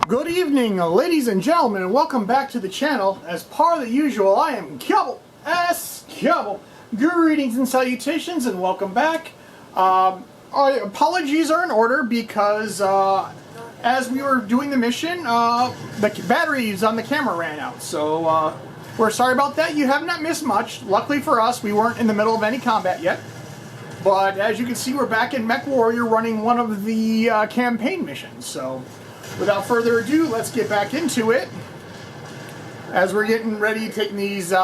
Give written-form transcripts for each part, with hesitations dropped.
Good evening, ladies and gentlemen, and welcome back to the channel. As part of the usual, I am Cubble. Greetings and salutations, and welcome back. Apologies are in order because as we were doing the mission, the batteries on the camera ran out. So we're sorry about that. You have not missed much. Luckily for us, we weren't in the middle of any combat yet. But as you can see, we're back in Mech Warrior running one of the campaign missions. So without further ado, let's get back into it. As we're getting ready, taking these, taking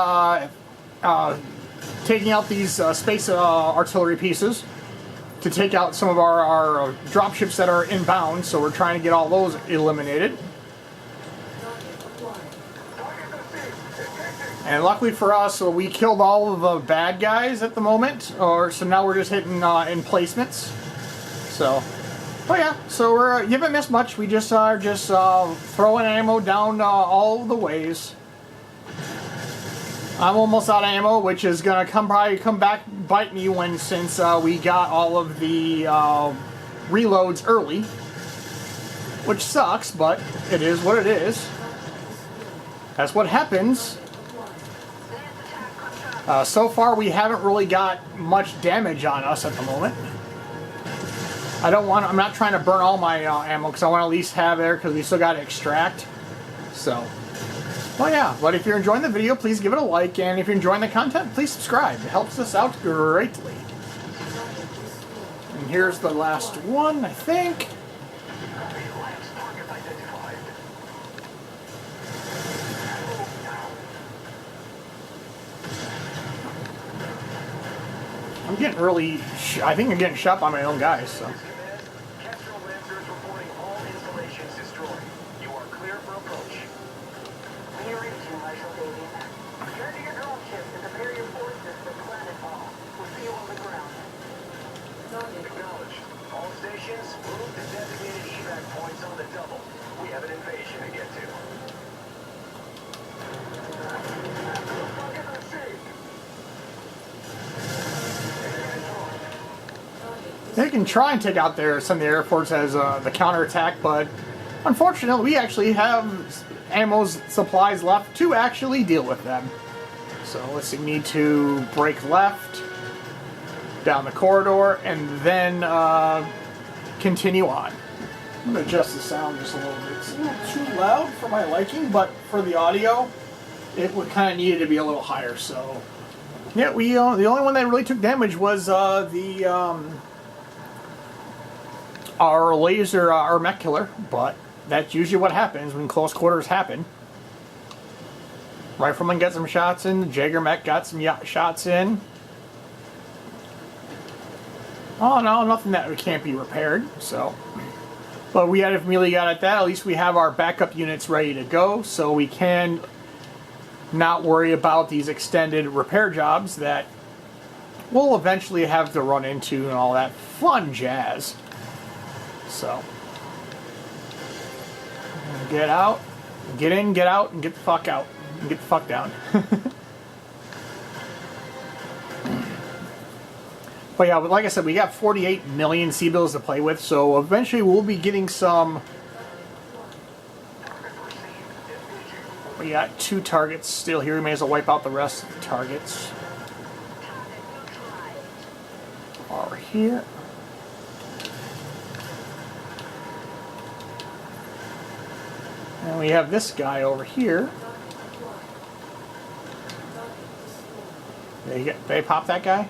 out these space artillery pieces to take out some of our dropships that are inbound. So we're trying to get all those eliminated. And luckily for us, we killed all of the bad guys at the moment. So now we're just hitting emplacements. So. Oh yeah, so you haven't missed much. We just are throwing ammo down all the ways. I'm almost out of ammo, which is gonna probably come back bite me since we got all of the reloads early, which sucks, but it is what it is. That's what happens. So far, we haven't really got much damage on us at the moment. I'm not trying to burn all my ammo because I want to at least have there because we still got to extract. So, well, yeah. But if you're enjoying the video, please give it a like, and if you're enjoying the content, please subscribe. It helps us out greatly. And here's the last one, I think. I'm getting really, I think I'm getting shot by my own guys, so. All stations, move to designated evac points on the double. We have an invasion to get to. They can try and take out some of the airports as the counterattack, but unfortunately we actually have ammo supplies left to actually deal with them. So let's see, need to break left down the corridor and then continue on. I'm going to adjust the sound just a little bit. It's a little too loud for my liking, but for the audio it would kind of needed to be a little higher. So yeah, we the only one that really took damage was our laser, our mech killer, but that's usually what happens when close quarters happen. Rifleman got some shots in, the Jaeger mech got some shots in. Oh no, nothing that can't be repaired, so. But we had immediately got at that, at least we have our backup units ready to go, so we can not worry about these extended repair jobs that we'll eventually have to run into and all that fun jazz. So, get out, get in, get out, and get the fuck out. And get the fuck down. But yeah, like I said, we got 48 million C-bills to play with, so eventually we'll be getting some. We got 2 targets still here. We may as well wipe out the rest of the targets. Over here. And we have this guy over here. They pop that guy?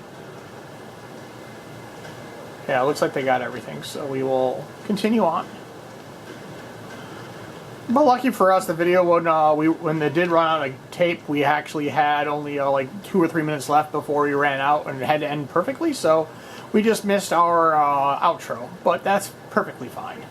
Yeah, it looks like they got everything, so we will continue on. But lucky for us, the video, when they did run out of tape, we actually had only like 2 or 3 minutes left before we ran out, and it had to end perfectly, so we just missed our outro, but that's perfectly fine.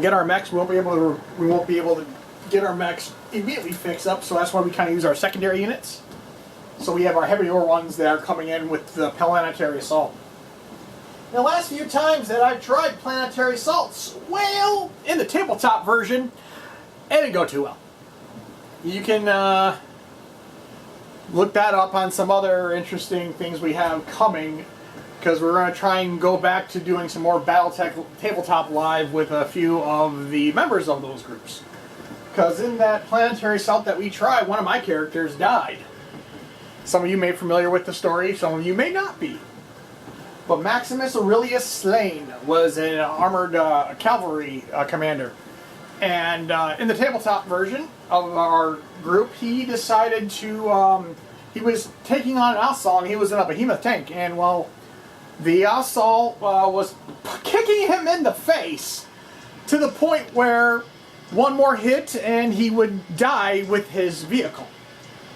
Get our mechs. We won't be able to get our mechs immediately fixed up, so that's why we kind of use our secondary units. So we have our heavier ones that are coming in with the planetary assault. The last few times that I've tried planetary assaults, well, in the tabletop version, it didn't go too well. You can look that up on some other interesting things we have coming, because we're going to try and go back to doing some more Battletech Tabletop Live with a few of the members of those groups. Because in that planetary assault that we tried, one of my characters died. Some of you may be familiar with the story, some of you may not be. But Maximus Aurelius Slane was an armored cavalry commander. And in the tabletop version of our group, he decided to, he was taking on an Assault, and he was in a behemoth tank. And well, the Assault was kicking him in the face to the point where one more hit and he would die with his vehicle.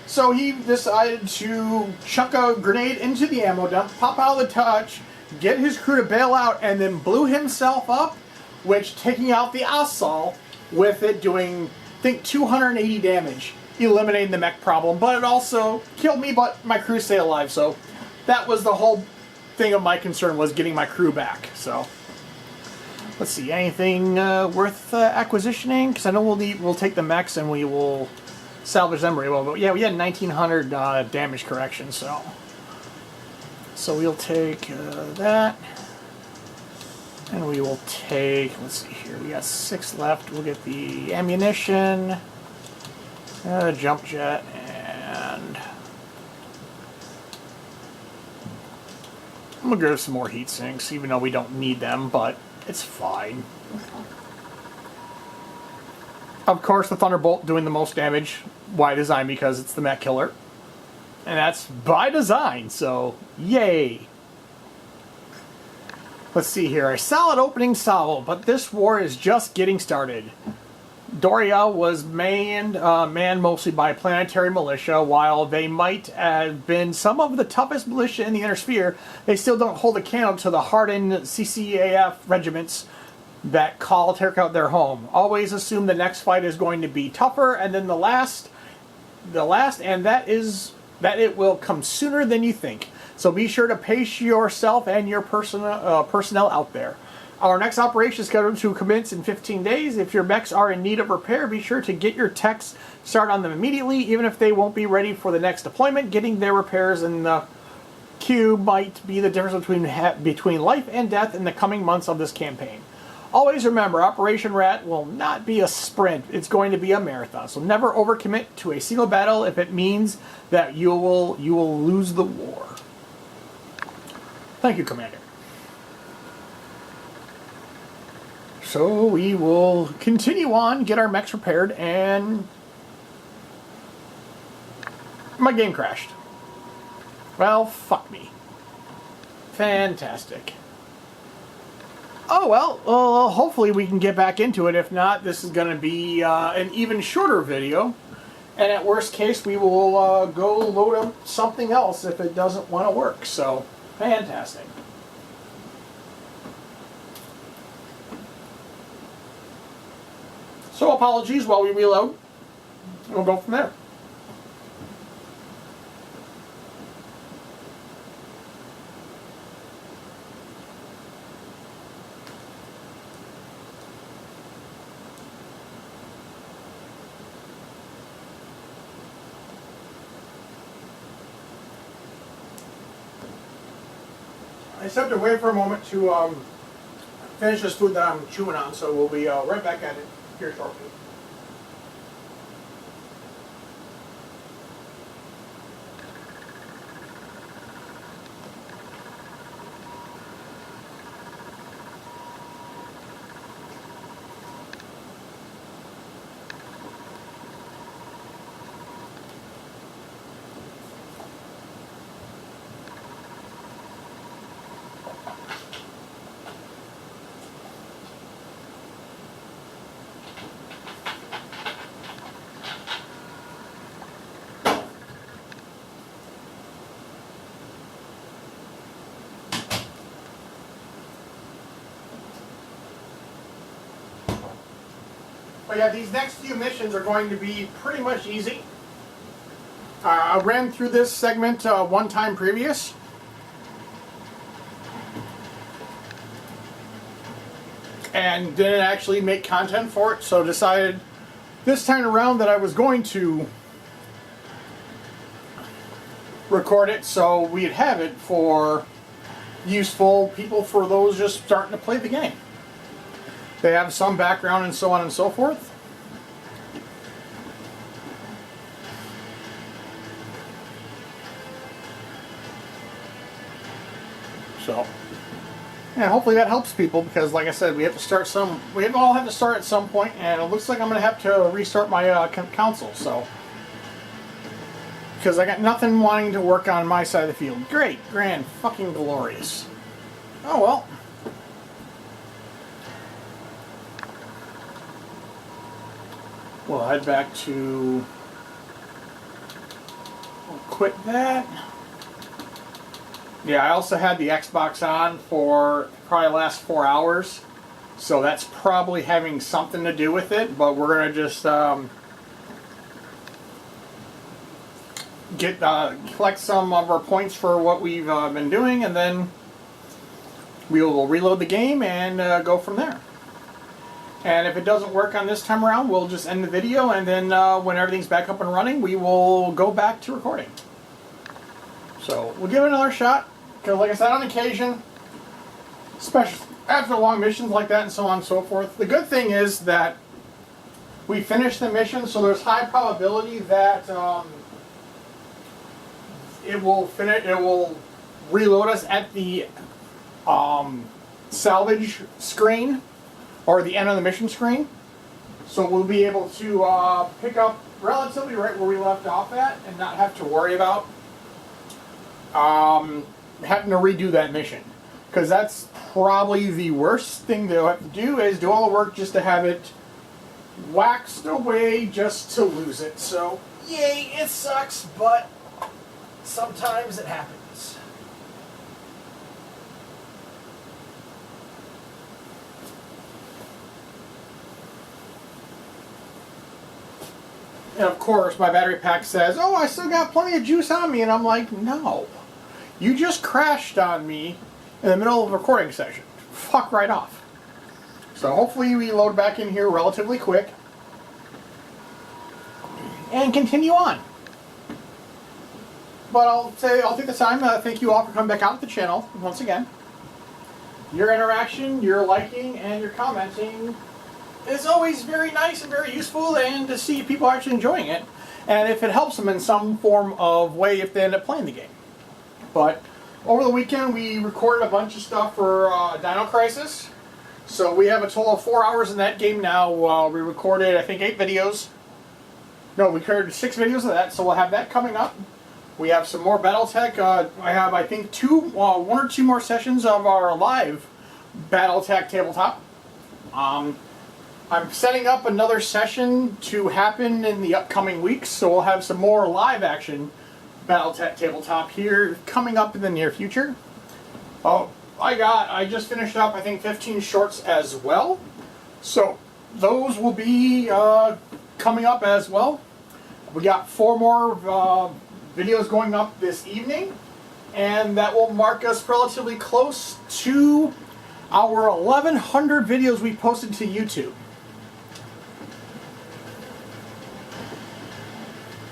So he decided to chuck a grenade into the ammo dump, pop out of the touch, get his crew to bail out, and then blew himself up, which taking out the Assault with it doing, I think, 280 damage, eliminating the mech problem. But it also killed me, but my crew stayed alive. So that was the whole thing of my concern, was getting my crew back. So let's see, anything worth acquisitioning? Because I know we'll take the mechs and we will salvage them very well. But yeah, we had 1900 damage correction, so we'll take that, and we will take, let's see here, we got 6 left. We'll get the ammunition, jump jet, and I'm gonna grab some more heat sinks, even though we don't need them, but it's fine. Of course, the Thunderbolt doing the most damage by design, because it's the mech killer. And that's by design, so yay! Let's see here. A solid opening salvo, but this war is just getting started. Doria was manned mostly by planetary militia. While they might have been some of the toughest militia in the Inner Sphere, they still don't hold a candle to the hardened CCAF regiments that call Terracotta their home. Always assume the next fight is going to be tougher, and then the last, and that it will come sooner than you think. So be sure to pace yourself and your personnel out there. Our next operation is scheduled to commence in 15 days. If your mechs are in need of repair, be sure to get your techs started on them immediately. Even if they won't be ready for the next deployment, getting their repairs in the queue might be the difference between life and death in the coming months of this campaign. Always remember, Operation Rat will not be a sprint. It's going to be a marathon. So never overcommit to a single battle if it means that you will lose the war. Thank you, Commander. So we will continue on, get our mechs repaired, and my game crashed. Well, fuck me. Fantastic. Oh, well, hopefully we can get back into it. If not, this is going to be an even shorter video. And at worst case, we will go load up something else if it doesn't want to work. So, fantastic. So, apologies while we reload. And we'll go from there. I just have to wait for a moment to finish this food that I'm chewing on, so we'll be right back at it here shortly. But yeah, these next few missions are going to be pretty much easy. I ran through this segment one time previous. And didn't actually make content for it, so decided this time around that I was going to record it so we'd have it for useful people, for those just starting to play the game. They have some background and so on and so forth. So, yeah, hopefully that helps people, because like I said, we have to start some. We all have to start at some point, and it looks like I'm going to have to restart my console. So, because I got nothing wanting to work on my side of the field. Great, grand, fucking glorious. Oh well. We'll head back to. We'll quit that. Yeah, I also had the Xbox on for probably the last 4 hours, so that's probably having something to do with it, but we're going to just collect some of our points for what we've been doing, and then we will reload the game and go from there. And if it doesn't work on this time around, we'll just end the video, and then when everything's back up and running, we will go back to recording. So we'll give it another shot. Because like I said, on occasion, especially after long missions like that and so on and so forth, the good thing is that we finish the mission, so there's high probability that it will reload us at the salvage screen, or the end of the mission screen. So we'll be able to pick up relatively right where we left off at, and not have to worry about having to redo that mission, because that's probably the worst thing they'll have to do, is do all the work just to have it waxed away just to lose it. So yay, it sucks, but sometimes it happens. And of course my battery pack says, oh, I still got plenty of juice on me, and I'm like, no. You just crashed on me in the middle of a recording session. Fuck right off. So hopefully we load back in here relatively quick and continue on. But I'll take the time to thank you all for coming back out to the channel once again. Your interaction, your liking, and your commenting is always very nice and very useful, and to see people actually enjoying it, and if it helps them in some form of way if they end up playing the game. But over the weekend we recorded a bunch of stuff for Dino Crisis, so we have a total of 4 hours in that game now. We recorded, I think, 8 videos. No, we recorded 6 videos of that, so we'll have that coming up. We have some more BattleTech. I have, I think, 1 or 2 more sessions of our live BattleTech tabletop. I'm setting up another session to happen in the upcoming weeks, so we'll have some more live action BattleTech tabletop here coming up in the near future. Oh, I just finished up, I think, 15 shorts as well, so those will be coming up as well. We got 4 more videos going up this evening, and that will mark us relatively close to our 1,100 videos we posted to YouTube.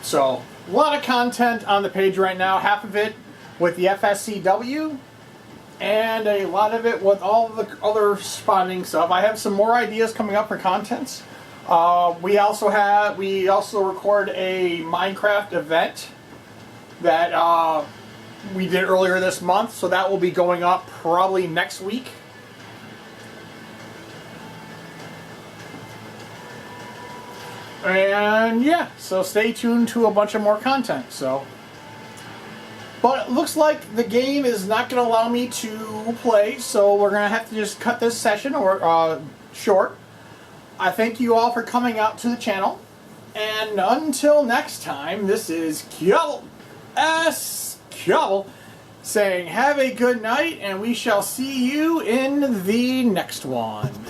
So, a lot of content on the page right now, half of it with the FSCW, and a lot of it with all the other spawning stuff. I have some more ideas coming up for contents. We also record a Minecraft event that we did earlier this month, so that will be going up probably next week. And yeah, so stay tuned to a bunch of more content. So, but it looks like the game is not going to allow me to play, so we're going to have to just cut this session short. I thank you all for coming out to the channel, and until next time, this is Kjell saying have a good night, and we shall see you in the next one.